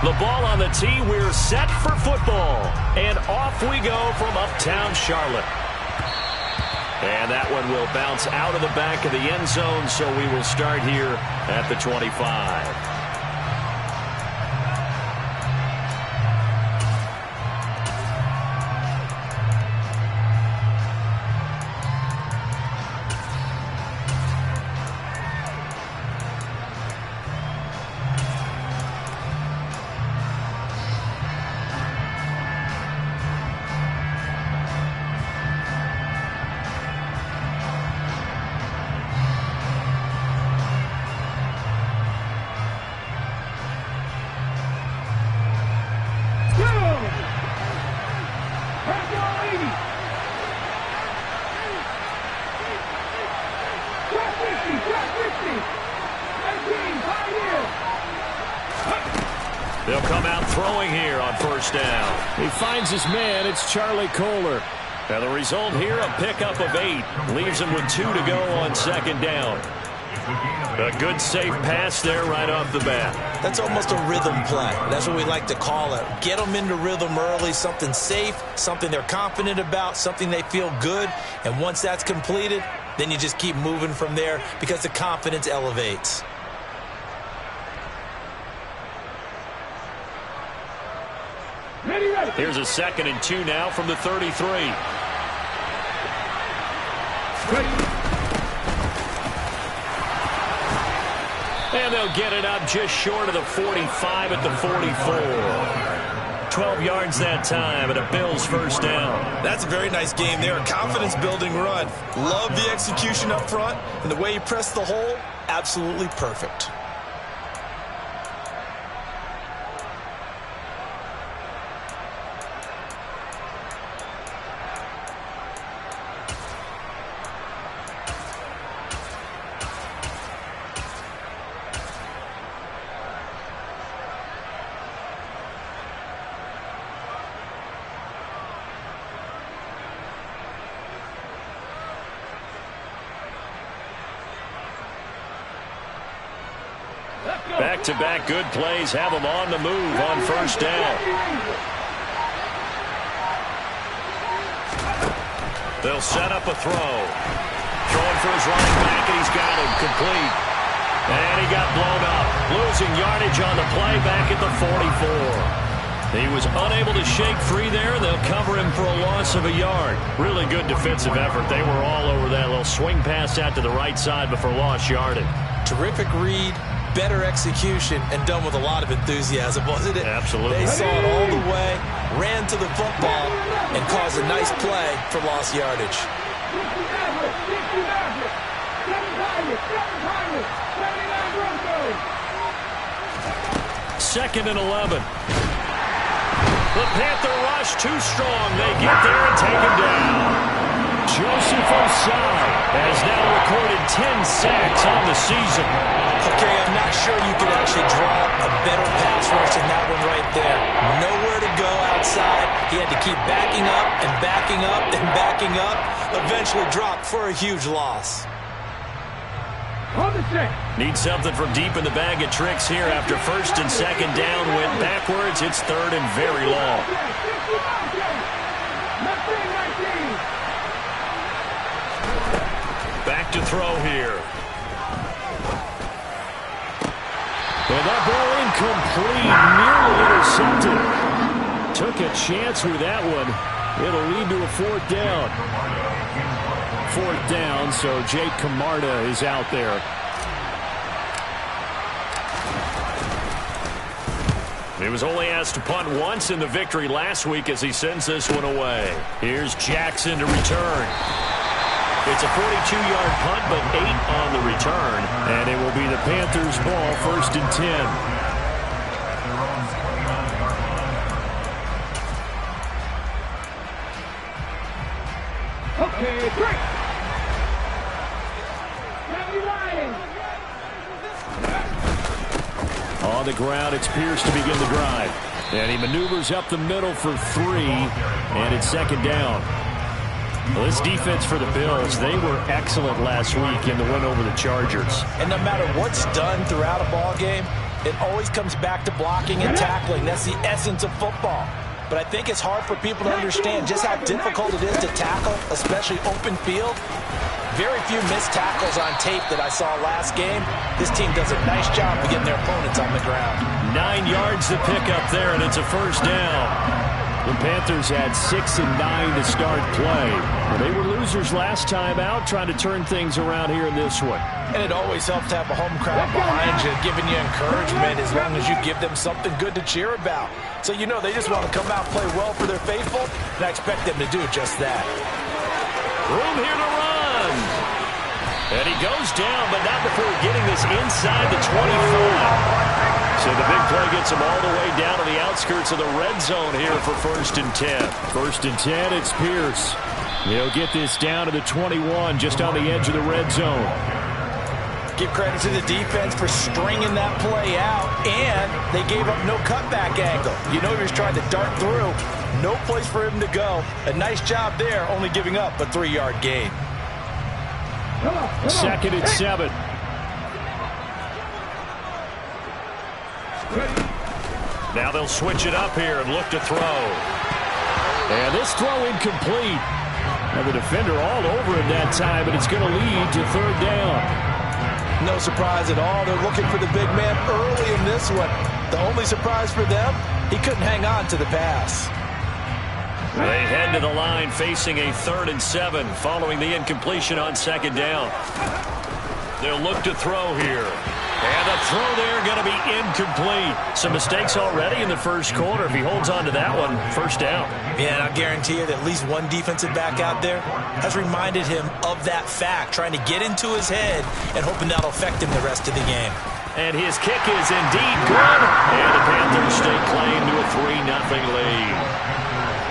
The ball on the tee. We're set for football. And off we go from uptown Charlotte. And that one will bounce out of the back of the end zone, so we will start here at the 25. They'll come out throwing here on first down. He finds his man. It's Charlie Kolar. And the result here, a pickup of 8. Leaves him with 2 to go on second down. A good, safe pass there right off the bat. That's almost a rhythm play. That's what we like to call it. Get them into rhythm early, something safe, something they're confident about, something they feel good. And once that's completed, then you just keep moving from there because the confidence elevates. Here's a 2nd and 2 now from the 33. And they'll get it up just short of the 45 at the 44. 12 yards that time and a Bills first down. That's a very nice game there. Confidence-building run. Love the execution up front. And the way he pressed the hole, absolutely perfect. Back-to-back good plays have them on the move on first down. They'll set up a throw. Throwing for his running back, and he's got him complete. And he got blown up. Losing yardage on the play back at the 44. He was unable to shake free there, and they'll cover him for a loss of a yard. Really good defensive effort. They were all over that little swing pass out to the right side before lost yardage. Terrific read. Better execution, and done with a lot of enthusiasm, wasn't it? Absolutely. They saw it all the way, ran to the football, and caused a nice play for lost yardage. 2nd and 11. The Panther rush too strong. They get there and take him down. Joseph Ossai has now recorded 10 sacks on the season. Okay, I'm not sure you could actually draw a better pass rush than that one right there. Nowhere to go outside. He had to keep backing up and backing up and backing up. Eventually dropped for a huge loss. Need something from deep in the bag of tricks here after 1st and 2nd down went backwards. It's 3rd and very long. Back to throw here. And that ball incomplete, nearly intercepted. Took a chance with that one. It'll lead to a 4th down. 4th down, so Jake Camarda is out there. He was only asked to punt once in the victory last week as he sends this one away. Here's Jackson to return. It's a 42-yard punt, but 8 on the return. And it will be the Panthers' ball, 1st and 10. Okay, great. On the ground, it's Pierce to begin the drive. And he maneuvers up the middle for 3, and it's 2nd down. Well, this defense for the Bills, they were excellent last week in the win over the Chargers. And no matter what's done throughout a ball game, It always comes back to blocking and tackling. That's the essence of football. But I think it's hard for people to understand just how difficult it is to tackle, especially open field. Very few missed tackles on tape that I saw last game. This team does a nice job of getting their opponents on the ground. 9 yards to pick up there, and it's a first down. The Panthers had 6 and 9 to start play. Well, they were losers last time out, trying to turn things around here in this one. And it always helps to have a home crowd behind you, giving you encouragement as long as you give them something good to cheer about. So you know they just want to come out and play well for their faithful, and I expect them to do just that. Room here to run. And he goes down, but not before getting this inside the 25. So the big play gets him all the way down to the outskirts of the red zone here for 1st and 10. 1st and 10, it's Pierce. He'll get this down to the 21, just on the edge of the red zone. Give credit to the defense for stringing that play out, and they gave up no cutback angle. You know he was trying to dart through. No place for him to go. A nice job there, only giving up a 3-yard gain. 2nd and 7. Now they'll switch it up here and look to throw. And this throw incomplete. Now the defender all over him that time, and it's going to lead to 3rd down. No surprise at all. They're looking for the big man early in this one. The only surprise for them, he couldn't hang on to the pass. They head to the line facing a 3rd and 7 following the incompletion on 2nd down. They'll look to throw here. And the throw there going to be incomplete. Some mistakes already in the first quarter. If he holds on to that one, 1st down. Yeah, and I'll guarantee you that at least one defensive back out there has reminded him of that fact, trying to get into his head and hoping that'll affect him the rest of the game. And his kick is indeed good. And the Panthers stay claim to a 3-0 lead.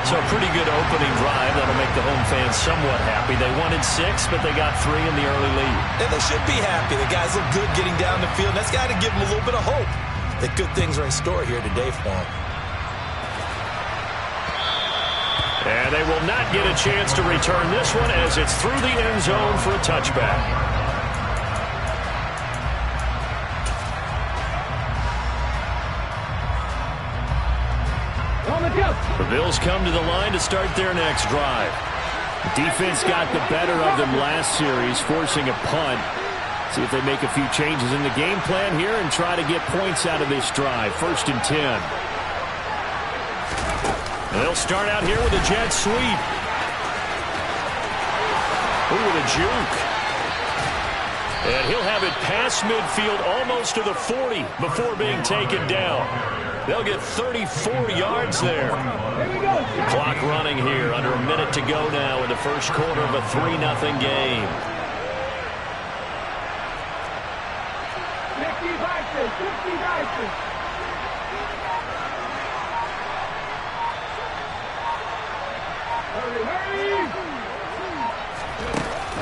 So a pretty good opening drive. That'll make the home fans somewhat happy. They wanted 6, but they got 3 in the early lead. And they should be happy. The guys look good getting down the field. That's got to give them a little bit of hope that good things are in store here today for them. And they will not get a chance to return this one as it's through the end zone for a touchback. The Bills come to the line to start their next drive. The defense got the better of them last series, forcing a punt. See if they make a few changes in the game plan here and try to get points out of this drive. 1st and 10. And they'll start out here with a jet sweep. Ooh, with a juke. And he'll have it past midfield almost to the 40 before being taken down. They'll get 34 yards there. Clock running here. Under a minute to go now in the first quarter of a 3-0 game.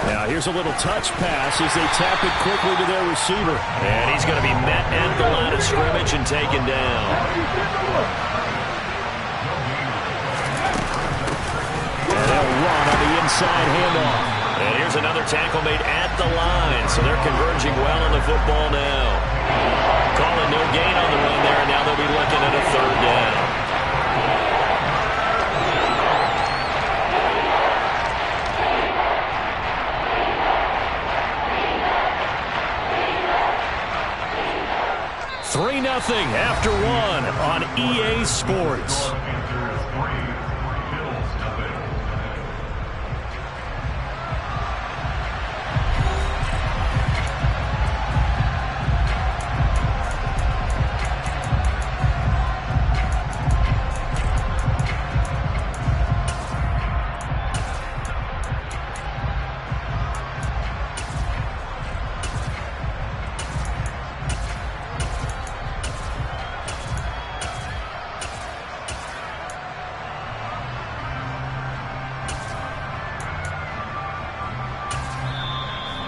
Now here's a little touch pass as they tap it quickly to their receiver. And he's going to be met at the line of scrimmage and taken down. And they'll run on the inside handoff. And here's another tackle made at the line. So they're converging well on the football now. Calling no gain on the run there, and now they'll be looking at a 3rd down. Nothing after 1 on EA Sports.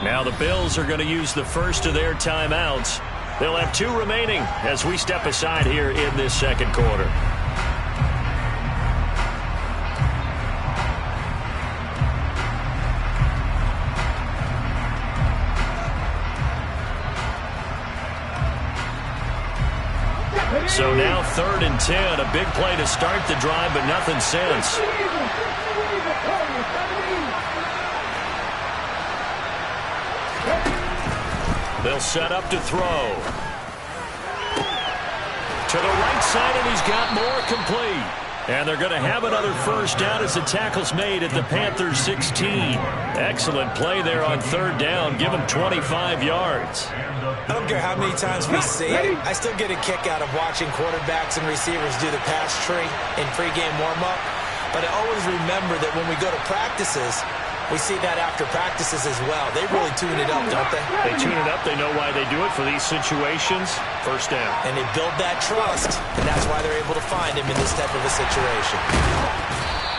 Now the Bills are going to use the first of their timeouts. They'll have 2 remaining as we step aside here in this second quarter. So now 3rd and 10. A big play to start the drive, but nothing since. They'll set up to throw. To the right side, and he's got more, complete. And they're going to have another first down as the tackle's made at the Panthers' 16. Excellent play there on 3rd down. Give them 25 yards. I don't care how many times we see it. I still get a kick out of watching quarterbacks and receivers do the pass tree in pregame warm-up. But I always remember that when we go to practices, we see that after practices as well. They really tune it up, don't they? They tune it up. They know why they do it for these situations. First down. And they build that trust, and that's why they're able to find him in this type of a situation.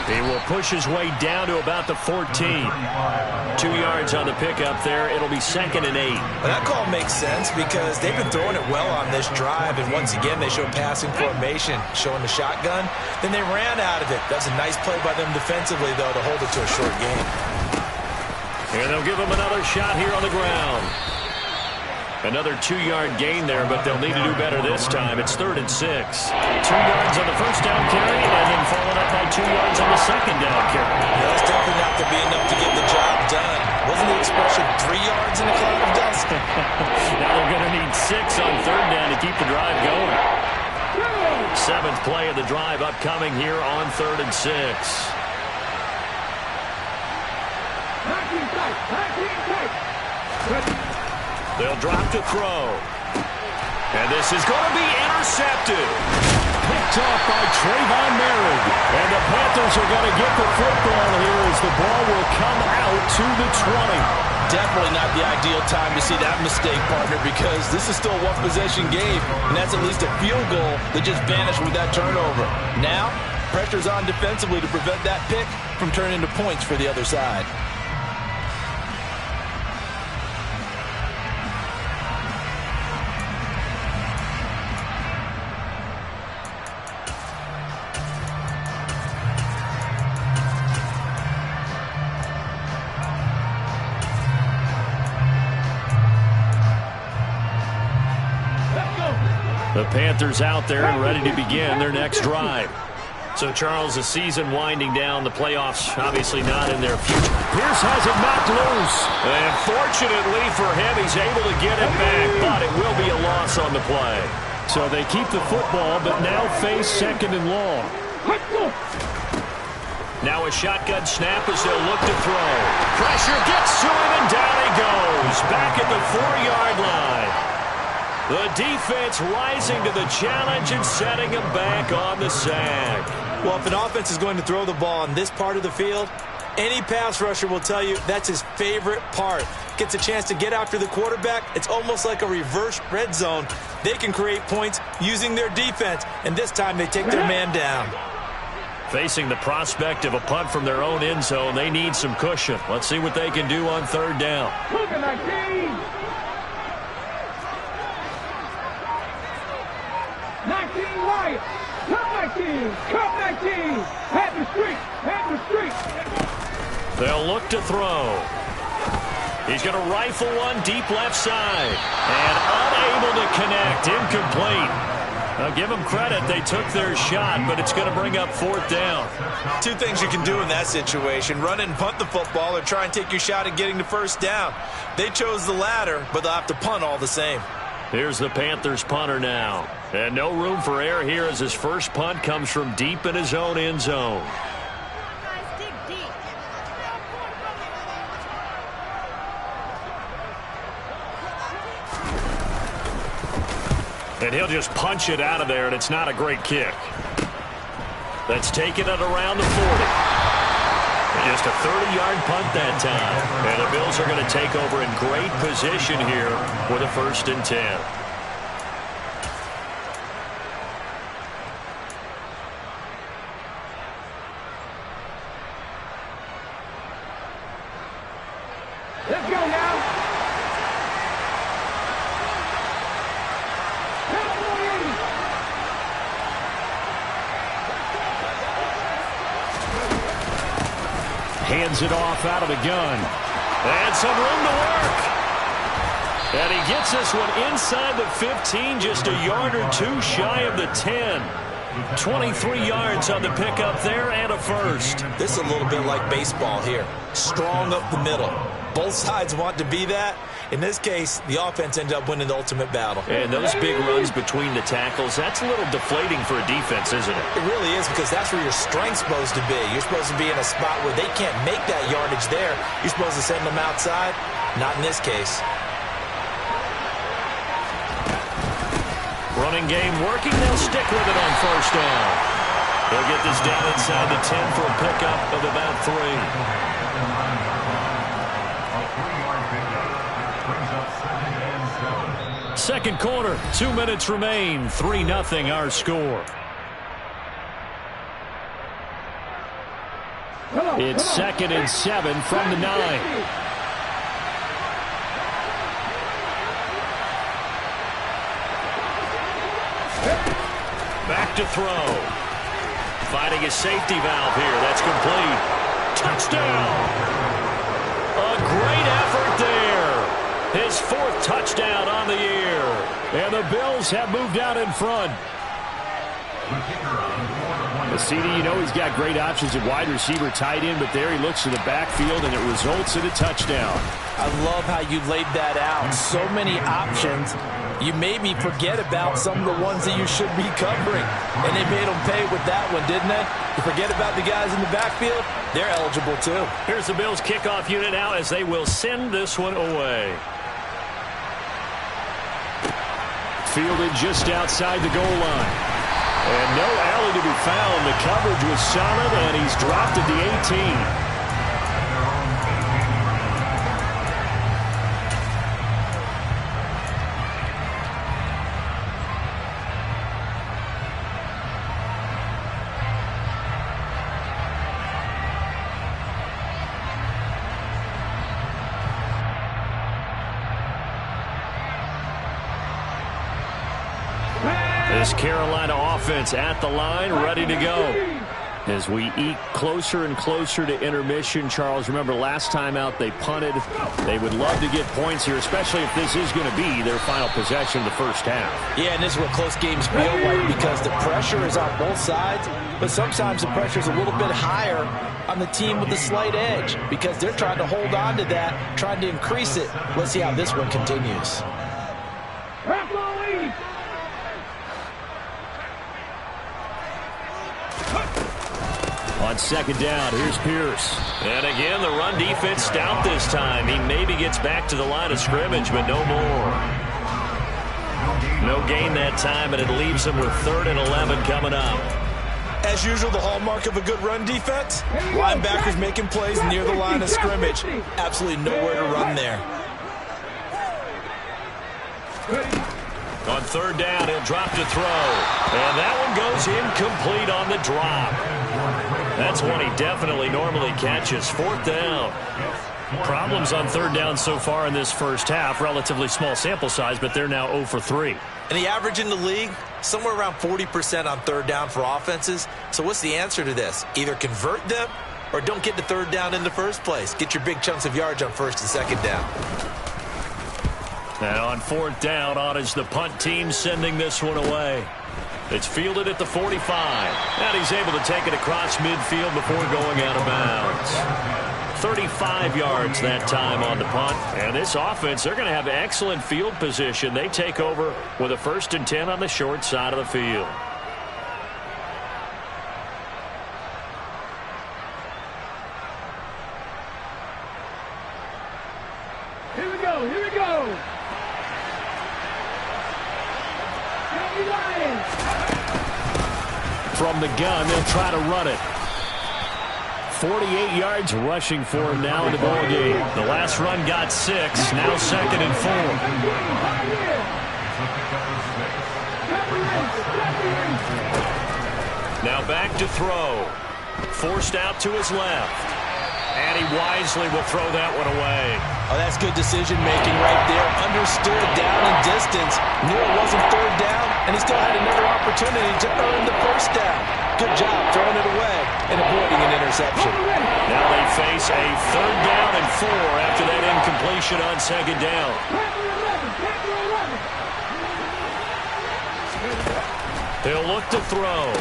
He will push his way down to about the 14. 2 yards on the pickup there. It'll be 2nd and 8. Well, that call makes sense because they've been throwing it well on this drive, and once again they show passing formation, showing the shotgun. Then they ran out of it. That's a nice play by them defensively, though, to hold it to a short game. And they'll give him another shot here on the ground. Another 2-yard gain there, but they'll need to do better this time. It's 3rd and 6. 2 yards on the first down carry, and then followed up by 2 yards on the second down carry. That's definitely not to be enough to get the job done. Wasn't the expression 3 yards in a cloud of dust? Now they're going to need 6 on 3rd down to keep the drive going. 7th play of the drive upcoming here on 3rd and 6. They'll drop to throw. And this is going to be intercepted. Picked off by Trayvon Merritt. And the Panthers are going to get the football here as the ball will come out to the 20. Definitely not the ideal time to see that mistake, partner, because this is still a one-possession game, and that's at least a field goal that just vanished with that turnover. Now, pressure's on defensively to prevent that pick from turning into points for the other side. The Panthers out there and ready to begin their next drive. So, Charles, the season winding down, the playoffs obviously not in their future. Pierce has it knocked loose. And fortunately for him, he's able to get it back, but it will be a loss on the play. So they keep the football, but now face 2nd and long. Now a shotgun snap as they'll look to throw. Pressure gets to him, and down he goes. Back at the 4-yard line. The defense rising to the challenge and setting him back on the sack. Well, if an offense is going to throw the ball on this part of the field, any pass rusher will tell you that's his favorite part. Gets a chance to get after the quarterback. It's almost like a reverse red zone. They can create points using their defense, and this time they take their man down. Facing the prospect of a punt from their own end zone, they need some cushion. Let's see what they can do on 3rd down. They'll look to throw. He's going to rifle one deep left side. And unable to connect. Incomplete. Now give them credit. They took their shot, but it's going to bring up 4th down. 2 things you can do in that situation. Run and punt the football or try and take your shot at getting the first down. They chose the latter, but they'll have to punt all the same. Here's the Panthers punter now. And no room for error here as his first punt comes from deep in his own end zone. And he'll just punch it out of there, and it's not a great kick. That's taken it around the 40. Just a 30-yard punt that time. And the Bills are going to take over in great position here with a 1st and 10. Let's go now. Hands it off out of the gun. And some room to work. And he gets this one inside the 15, just a yard or two shy of the 10. 23 yards on the pickup there and a first. This is a little bit like baseball here. Strong up the middle. Both sides want to be that. In this case, the offense ended up winning the ultimate battle. And those big runs between the tackles, that's a little deflating for a defense, isn't it? It really is, because that's where your strength's supposed to be. You're supposed to be in a spot where they can't make that yardage there. You're supposed to send them outside. Not in this case. Running game working. They'll stick with it on first down. They'll get this down inside the 10 for a pickup of about 3. Second quarter, 2 minutes remain. 3-0 our score. It's 2nd and 7 from the 9. Back to throw. Finding a safety valve here. That's complete. Touchdown. A great effort there. His 4th touchdown on the year. And the Bills have moved out in front. CD, you know he's got great options at wide receiver, tight end, but there he looks to the backfield, and it results in a touchdown. I love how you laid that out. So many options. You maybe forget about some of the ones that you should be covering. And they made them pay with that one, didn't they? You forget about the guys in the backfield, they're eligible too. Here's the Bills kickoff unit now as they will send this one away. Fielded just outside the goal line. And no alley to be found. The coverage was solid, and he's dropped at the 18. This Carolina offense at the line, ready to go. As we eke closer and closer to intermission, Charles, remember last time out they punted. They would love to get points here, especially if this is going to be their final possession of the first half. Yeah, and this is what close games feel like, because the pressure is on both sides, but sometimes the pressure is a little bit higher on the team with the slight edge, because they're trying to hold on to that, trying to increase it. Let's see how this one continues. On second down, here's Pierce. And again, the run defense stout this time. He maybe gets back to the line of scrimmage, but no more. No gain that time, and it leaves him with 3rd and 11 coming up. As usual, the hallmark of a good run defense, linebackers making plays near the line of scrimmage. Absolutely nowhere to run there. On 3rd down, he'll drop to throw. And that one goes incomplete on the drop. That's one he definitely normally catches. 4th down. Problems on 3rd down so far in this first half. Relatively small sample size, but they're now 0 for 3. And the average in the league, somewhere around 40% on 3rd down for offenses. So what's the answer to this? Either convert them or don't get to 3rd down in the first place. Get your big chunks of yards on 1st and 2nd down. And on 4th down, on is the punt team sending this one away. It's fielded at the 45. And he's able to take it across midfield before going out of bounds. 35 yards that time on the punt. And this offense, they're going to have excellent field position. They take over with a 1st and 10 on the short side of the field. Here we go, here we go. From the gun, they'll try to run it. 48 yards rushing for him now in the ball game. The last run got 6. Now 2nd and 4. Now back to throw. Forced out to his left. And he wisely will throw that one away. Oh, that's good decision-making right there. Understood down and distance. Knew it wasn't 3rd down, and he still had another opportunity to earn the 1st down. Good job throwing it away and avoiding an interception. Now they face a 3rd down and 4 after that incompletion on 2nd down. He'll look to throw.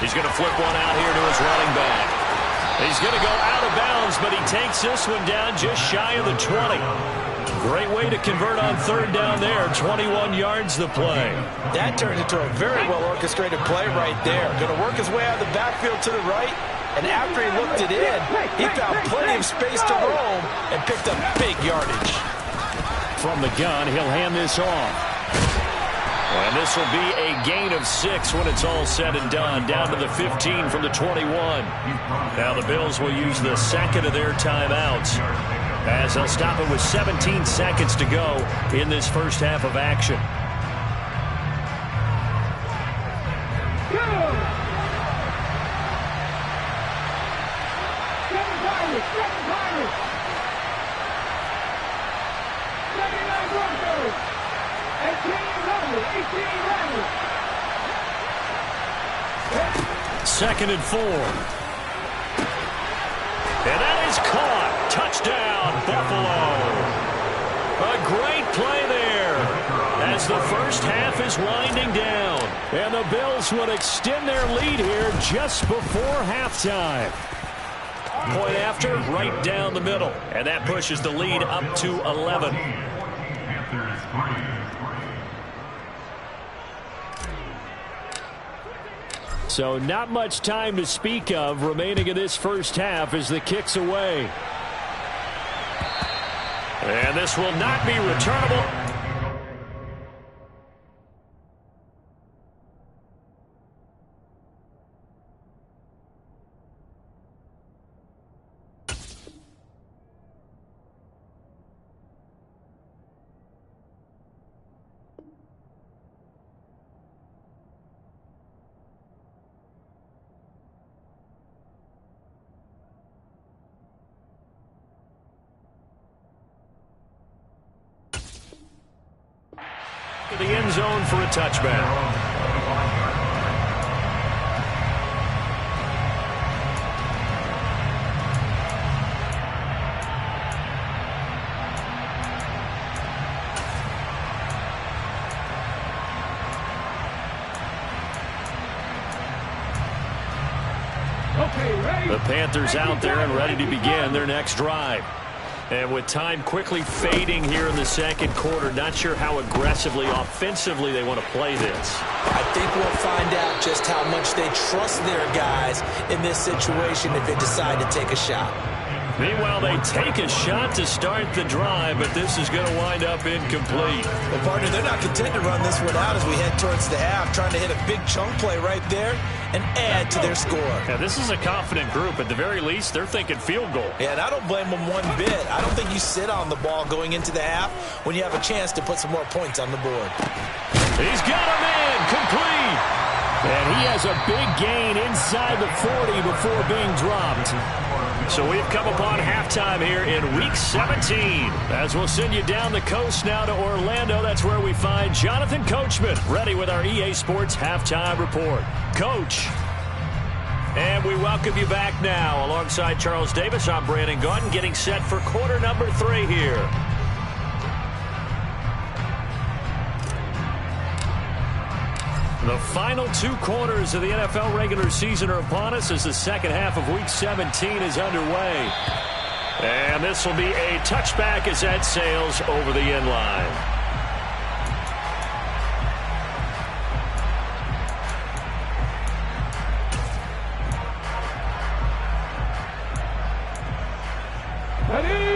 He's going to flip one out here to his running back. He's going to go out of bounds, but he takes this one down just shy of the 20. Great way to convert on third down there. 21 yards the play. That turned into a very well-orchestrated play right there. Going to work his way out of the backfield to the right, and after he looked it in, he found plenty of space to roam and picked up big yardage. From the gun, he'll hand this off. And this will be a gain of 6 when it's all said and done. Down to the 15 from the 21. Now the Bills will use the second of their timeouts as they'll stop it with 17 seconds to go in this first half of action. Second and 4. And that is caught. Touchdown, Buffalo. A great play there as the first half is winding down. And the Bills would extend their lead here just before halftime. Point after, right down the middle. And that pushes the lead up to 11. So not much time to speak of remaining in this first half as the kick's away. And this will not be returnable. The end zone for a touchback. The Panthers out there and ready to begin their next drive. And with time quickly fading here in the second quarter, not sure how aggressively, offensively they want to play this. I think we'll find out just how much they trust their guys in this situation if they decide to take a shot. Meanwhile, they take a shot to start the drive, but this is going to wind up incomplete. Well, partner, they're not content to run this one out as we head towards the half, trying to hit a big chunk play right there and add to their score. Yeah, this is a confident group. At the very least, they're thinking field goal. Yeah, and I don't blame them one bit. I don't think you sit on the ball going into the half when you have a chance to put some more points on the board. He's got him in, complete. And he has a big gain inside the 40 before being dropped. So we've come upon halftime here in Week 17. As we'll send you down the coast now to Orlando. That's where we find Jonathan Coachman ready with our EA Sports Halftime Report. Coach. And we welcome you back now. Alongside Charles Davis, I'm Brandon Gaudin, getting set for quarter number 3 here. The final 2 quarters of the NFL regular season are upon us as the second half of Week 17 is underway. And this will be a touchback as that sails over the end line.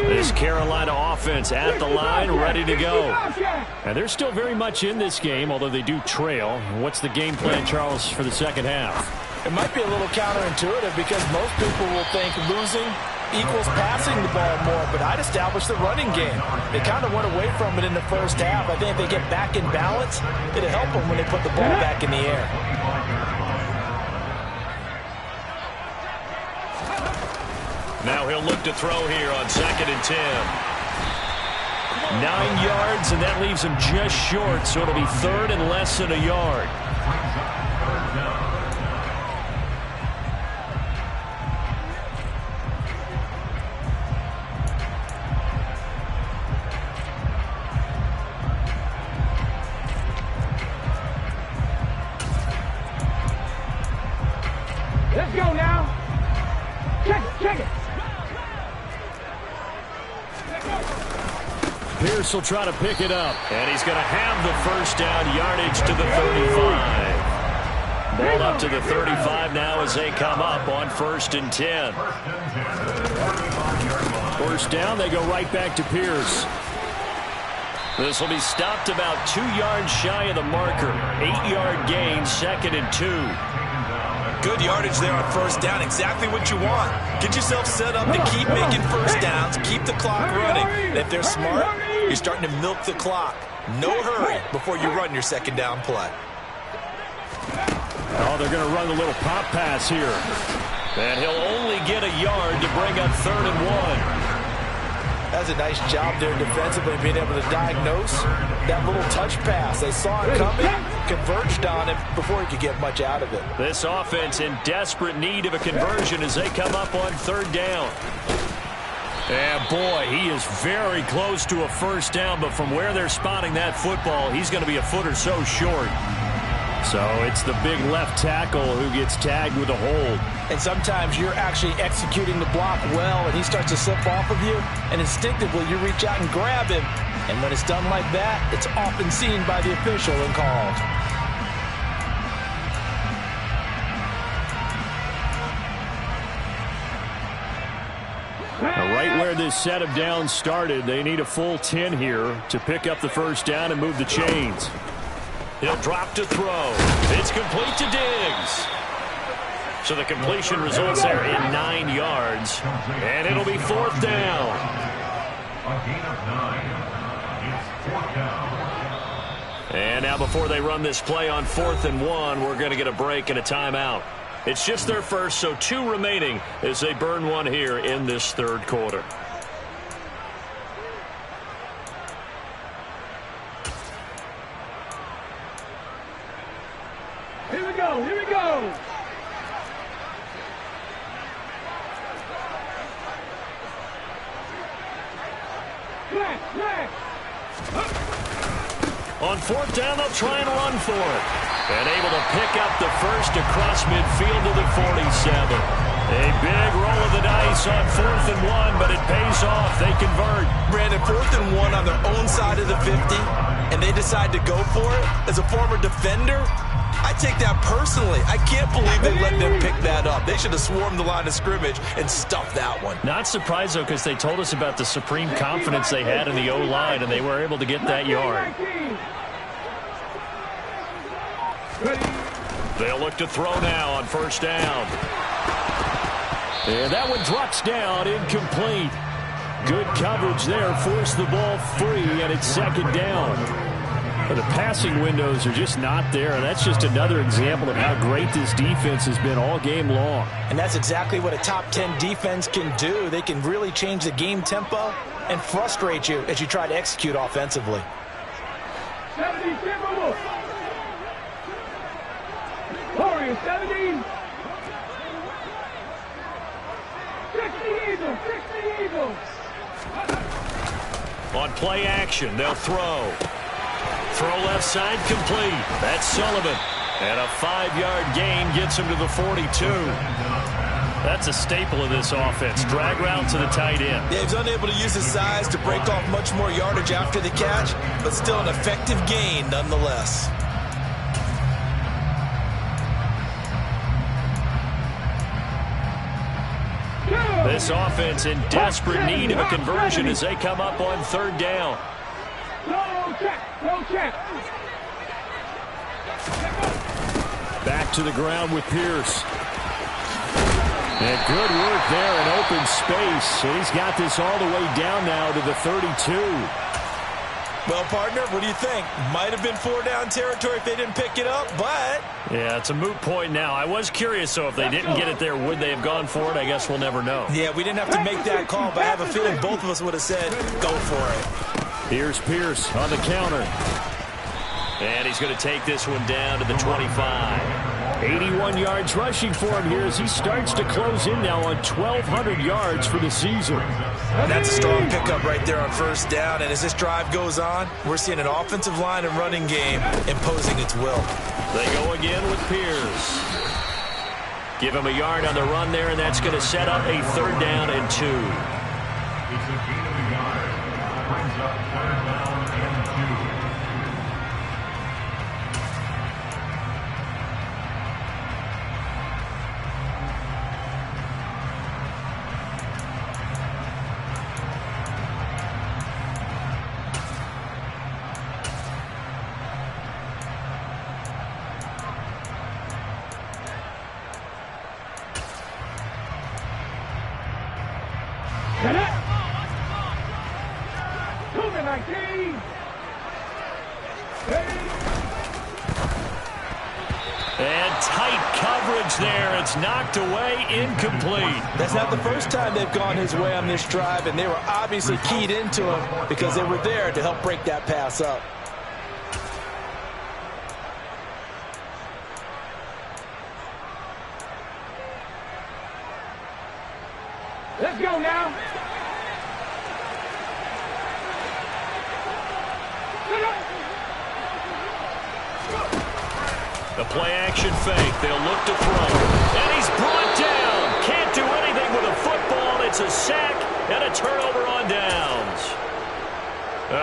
This Carolina offense at the line, ready to go. And they're still very much in this game, although they do trail. What's the game plan, Charles, for the second half? It might be a little counterintuitive because most people will think losing equals passing the ball more, but I'd establish the running game. They kind of went away from it in the first half. I think if they get back in balance, it'll help them when they put the ball back in the air. Now he'll look to throw here on 2nd and 10. 9 yards, and that leaves him just short, so it'll be 3rd and less than a yard. Let's go now. Check it. Pierce will try to pick it up. And he's going to have the first down, yardage to the 35. Ball up to the 35 now as they come up on 1st and 10. First down, they go right back to Pierce. This will be stopped about 2 yards shy of the marker. 8-yard gain, 2nd and 2. Good yardage there on first down. Exactly what you want. Get yourself set up to keep making first downs, keep the clock running. And if they're smart, you're starting to milk the clock. No hurry before you run your second down play. Oh, they're going to run a little pop pass here. And he'll only get a yard to bring up 3rd and 1. That's a nice job there defensively, being able to diagnose that little touch pass. They saw it coming, converged on it before he could get much out of it. This offense in desperate need of a conversion as they come up on 3rd down. And boy, he is very close to a first down, but from where they're spotting that football, he's going to be a foot or so short. So it's the big left tackle who gets tagged with a hold. And sometimes you're actually executing the block well, and he starts to slip off of you, and instinctively you reach out and grab him. And when it's done like that, it's often seen by the official and called. Now, right where this set of downs started, they need a full 10 here to pick up the first down and move the chains. He'll drop to throw. It's complete to Diggs. So the completion results there in 9 yards. And it'll be 4th down. And now before they run this play on 4th and 1, we're going to get a break and a timeout. It's just their first, so 2 remaining as they burn one here in this 3rd quarter. Here we go. Flag. On 4th down, they'll try and run for it. And able to pick up the first across midfield to the 47. A big roll of the dice on 4th and 1, but it pays off. They convert. Brandon, 4th and 1 on their own side of the 50, and they decide to go for it. As a former defender, I take that personally. I can't believe they let them pick that up. They should have swarmed the line of scrimmage and stuffed that one. Not surprised, though, because they told us about the supreme confidence they had in the O-line, and they were able to get that yard. They'll look to throw now on 1st down. And that one drops down, incomplete. Good coverage there, forced the ball free, and it's 2nd down. But the passing windows are just not there, and that's just another example of how great this defense has been all game long. And that's exactly what a top 10 defense can do. They can really change the game tempo and frustrate you as you try to execute offensively. 70, Warriors, 70. 60 Eagles. On play action, they'll throw. Throw left side complete. That's Sullivan. And a 5-yard gain gets him to the 42. That's a staple of this offense. Drag route to the tight end. Yeah, he's unable to use his size to break off much more yardage after the catch, but still an effective gain nonetheless. This offense in desperate need of a conversion as they come up on 3rd down. No check. Back to the ground with Pierce. And good work there in open space. And he's got this all the way down now to the 32. Well, partner, what do you think? Might have been 4-down territory if they didn't pick it up, but... Yeah, it's a moot point now. I was curious, so if they didn't get it there, would they have gone for it? I guess we'll never know. Yeah, we didn't have to make that call, but I have a feeling both of us would have said, go for it. Here's Pierce on the counter. And he's going to take this one down to the 25. 81 yards rushing for him here as he starts to close in now on 1,200 yards for the season. And that's a strong pickup right there on 1st down. And as this drive goes on, we're seeing an offensive line and running game imposing its will. They go again with Pierce. Give him a yard on the run there, and that's going to set up a 3rd down and 2. It's a gain of a yard. Brings up 3rd down and 2. Get it! 2-19! And tight coverage there. It's knocked away, incomplete. That's not the first time they've gone his way on this drive, and they were obviously keyed into him because they were there to help break that pass up. Let's go now! The play-action fake. They'll look to throw. And he's brought down. Can't do anything with a football. It's a sack and a turnover on downs.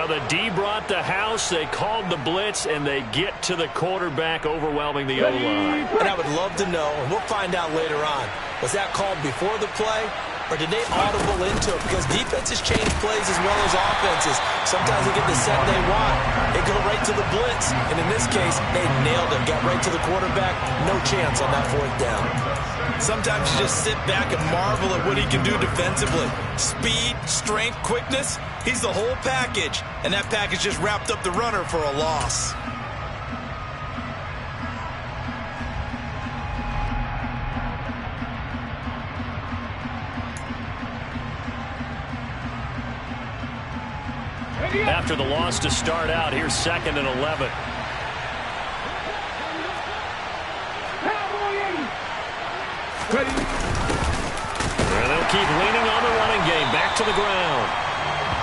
The D brought the house. They called the blitz, and they get to the quarterback, overwhelming the O-line. And I would love to know, and we'll find out later on, was that called before the play? Or did they audible into it? Because defenses change plays as well as offenses. Sometimes they get the set they want. They go right to the blitz. And in this case, they nailed it. Got right to the quarterback. No chance on that 4th down. Sometimes you just sit back and marvel at what he can do defensively. Speed, strength, quickness. He's the whole package. And that package just wrapped up the runner for a loss. After the loss to start out, here's 2nd and 11. And they'll keep leaning on the running game. Back to the ground.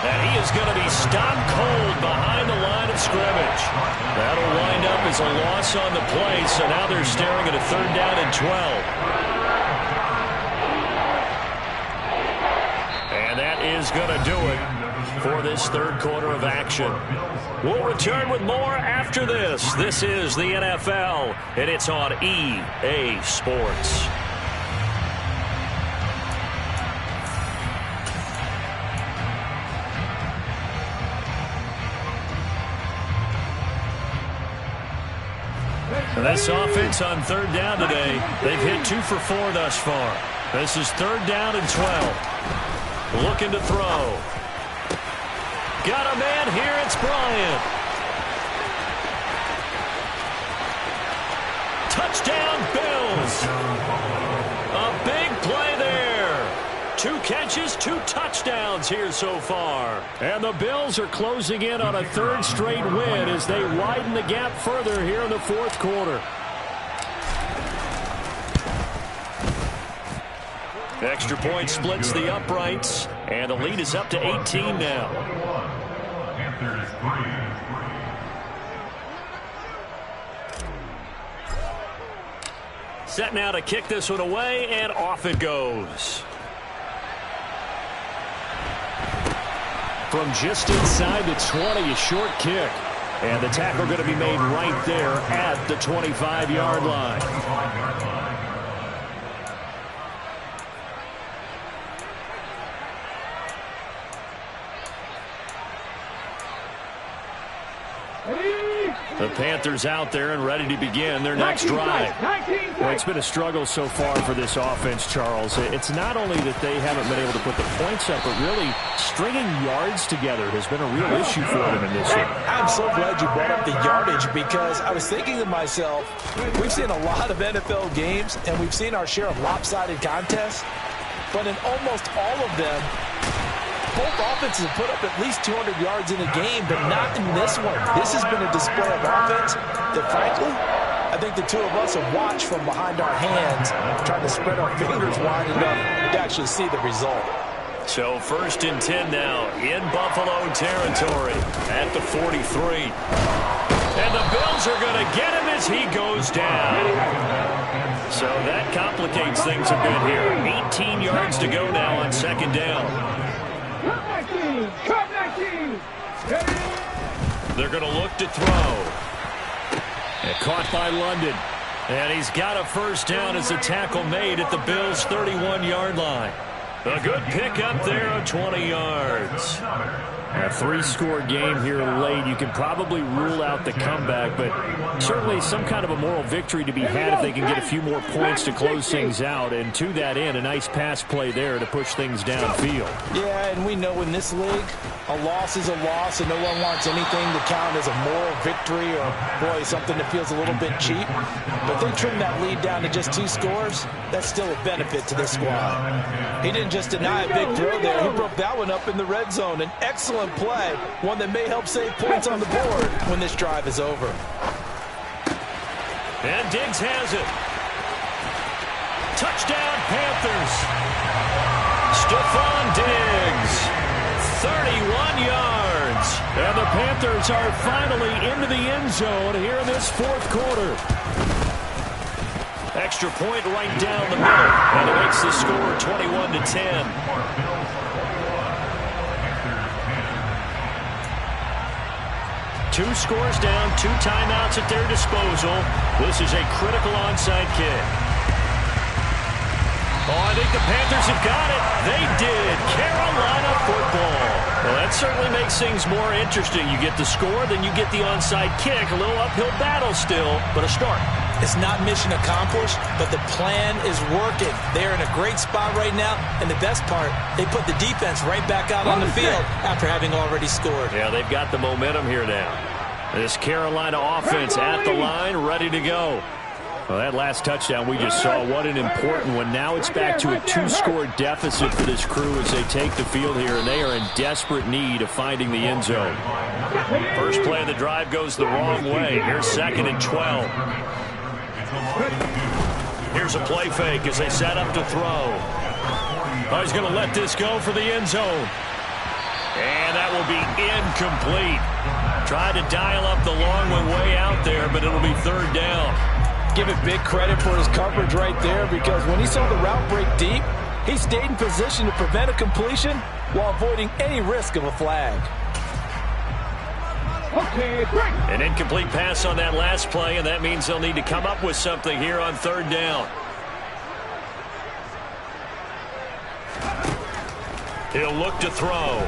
And he is going to be stopped cold behind the line of scrimmage. That'll wind up as a loss on the play, so now they're staring at a 3rd down and 12. And that is going to do it for this 3rd quarter of action. We'll return with more after this. This is the NFL, and it's on EA Sports. And this offense on 3rd down today, they've hit 2 for 4 thus far. This is 3rd down and 12. Looking to throw. Got a man here, it's Bryant. Touchdown, Bills. A big play there. 2 catches, 2 touchdowns here so far. And the Bills are closing in on a 3rd straight win as they widen the gap further here in the 4th quarter. Extra point splits the uprights, and the lead is up to 18 now. Set now to kick this one away, and off it goes. From just inside the 20, a short kick. And the tackle going to be made right there at the 25-yard line. The Panthers out there and ready to begin their next drive. Well, it's been a struggle so far for this offense, Charles. It's not only that they haven't been able to put the points up, but really stringing yards together has been a real issue for them in this one. I'm so glad you brought up the yardage because I was thinking to myself, we've seen a lot of NFL games and we've seen our share of lopsided contests, but in almost all of them, both offenses have put up at least 200 yards in a game, but not in this one. This has been a display of offense that, frankly, I think the two of us have watched from behind our hands, trying to spread our fingers wide enough to actually see the result. So 1st and 10 now in Buffalo territory at the 43. And the Bills are going to get him as he goes down. So that complicates things a bit here. 18 yards to go now on second down. Cut 19! They're going to look to throw. And caught by London. And he's got a first down as a tackle made at the Bills' 31-yard line. A good pickup there of 20 yards. A 3-score game here late. You can probably rule out the comeback, but certainly some kind of a moral victory to be had if they can get a few more points to close things out. And to that end, a nice pass play there to push things downfield. Yeah, and we know in this league, a loss is a loss, and no one wants anything to count as a moral victory or, boy, something that feels a little bit cheap. But they trim that lead down to just 2 scores. That's still a benefit to this squad. He didn't just deny a big throw there. He broke that one up in the red zone. An excellent play, one that may help save points on the board when this drive is over. And Diggs has it. Touchdown, Panthers. Stephon Diggs, 31 yards. And the Panthers are finally into the end zone here in this fourth quarter. Extra point right down the middle. And it makes the score 21-10. 2 scores down, 2 timeouts at their disposal. This is a critical onside kick. Oh, I think the Panthers have got it. They did. Carolina football. Well, that certainly makes things more interesting. You get the score, then you get the onside kick. A little uphill battle still, but a start. It's not mission accomplished, but the plan is working. They're in a great spot right now, and the best part, they put the defense right back out on the field after having already scored. Yeah, they've got the momentum here now. This Carolina offense at the line, ready to go. Well, that last touchdown we just saw, what an important one. Now it's back to a 2-score deficit for this crew as they take the field here, and they are in desperate need of finding the end zone. First play of the drive goes the wrong way. Here's 2nd and 12. Here's a play fake as they set up to throw. Oh, he's going to let this go for the end zone. And that will be incomplete. Tried to dial up the long one way out there, but it'll be 3rd down. Give it big credit for his coverage right there, because when he saw the route break deep, he stayed in position to prevent a completion while avoiding any risk of a flag. Okay, break. An incomplete pass on that last play, and that means they'll need to come up with something here on 3rd down. He'll look to throw.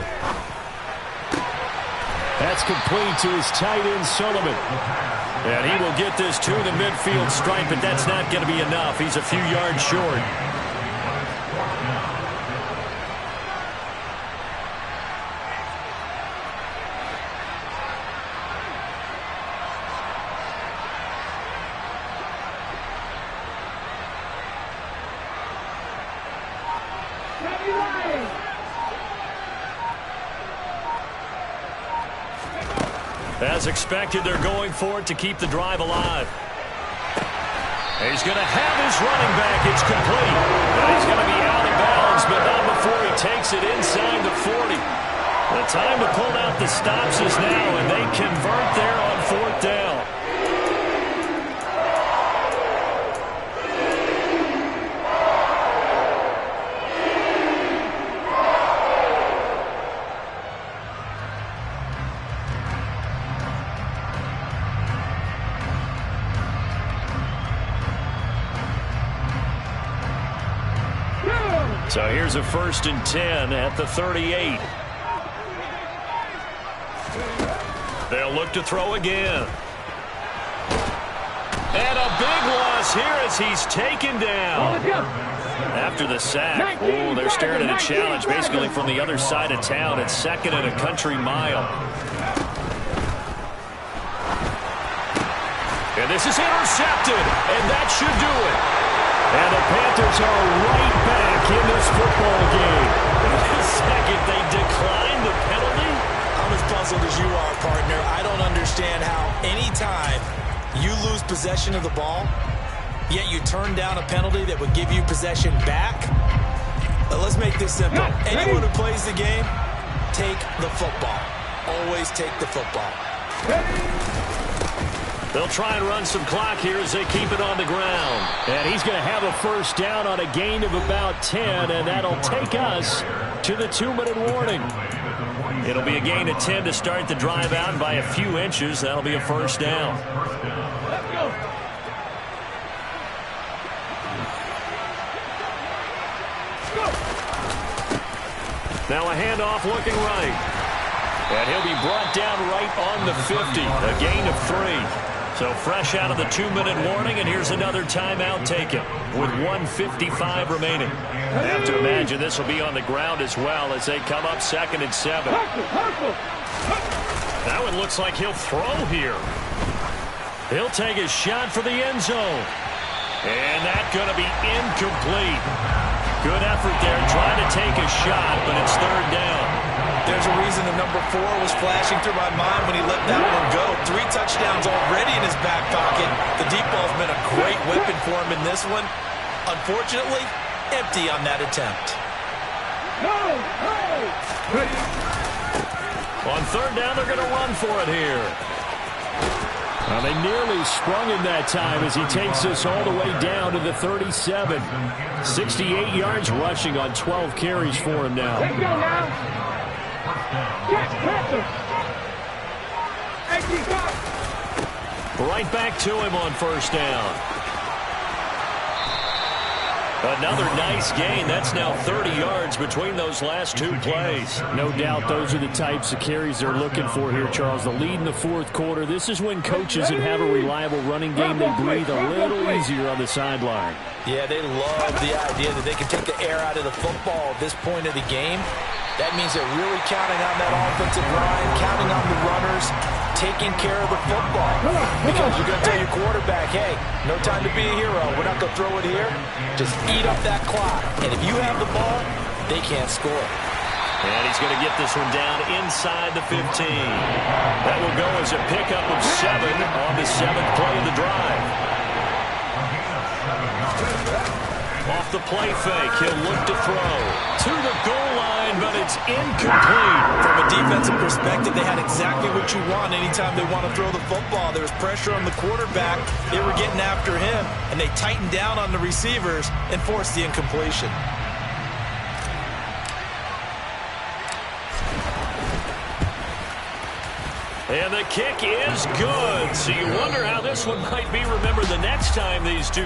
That's complete to his tight end, Sullivan. And he will get this to the midfield stripe, but that's not going to be enough. He's a few yards short. As expected, they're going for it to keep the drive alive. He's going to have his running back. It's complete. And he's going to be out of bounds, but not before he takes it inside the 40. The time to pull out the stops is now, and they convert there on 4th down. So here's a 1st and 10 at the 38. They'll look to throw again. And a big loss here as he's taken down. After the sack, oh, they're staring at a challenge basically from the other side of town. It's 2nd and a country mile. And this is intercepted, and that should do it. And the Panthers are right back in this football game. In a second, they decline the penalty. I'm as puzzled as you are, partner. I don't understand how anytime you lose possession of the ball, yet you turn down a penalty that would give you possession back. But let's make this simple. Anyone who plays the game, take the football. Always take the football. They'll try and run some clock here as they keep it on the ground. And he's going to have a first down on a gain of about 10, and that'll take us to the 2-minute warning. It'll be a gain of 10 to start the drive out by a few inches. That'll be a first down. Now a handoff looking right. And he'll be brought down right on the 50. A gain of 3. So fresh out of the 2-minute warning, and here's another timeout taken with 1:55 remaining. I have to imagine this will be on the ground as well as they come up 2nd and 7. That one looks like he'll throw here. He'll take a shot for the end zone. And that's going to be incomplete. Good effort there, trying to take a shot, but it's 3rd down. There's a reason the number 4 was flashing through my mind when he let that one go. 3 touchdowns already in his back pocket. The deep ball's been a great weapon for him in this one. Unfortunately, empty on that attempt. On 3rd down, they're going to run for it here. Well, they nearly sprung him that time as he takes us all the way down to the 37. 68 yards rushing on 12 carries for him now. Let's go now. Right back to him on 1st down. Another nice gain. That's now 30 yards between those last 2 plays. No doubt those are the types of carries they're looking for here, Charles. The lead in the 4th quarter. This is when coaches that have a reliable running game, they breathe a little easier on the sideline. Yeah, they love the idea that they can take the air out of the football at this point of the game. That means they're really counting on that offensive line, counting on the runners, taking care of the football. Because you're going to tell your quarterback, hey, no time to be a hero. We're not going to throw it here. Just eat up that clock. And if you have the ball, they can't score. And he's going to get this one down inside the 15. That will go as a pickup of 7 on the 7th play of the drive. Off the play fake, he'll look to throw to the goal line, but it's incomplete. From a defensive perspective, they had exactly what you want anytime they want to throw the football. There was pressure on the quarterback. They were getting after him, and they tightened down on the receivers and forced the incompletion. And the kick is good. So you wonder how this one might be remembered the next time these two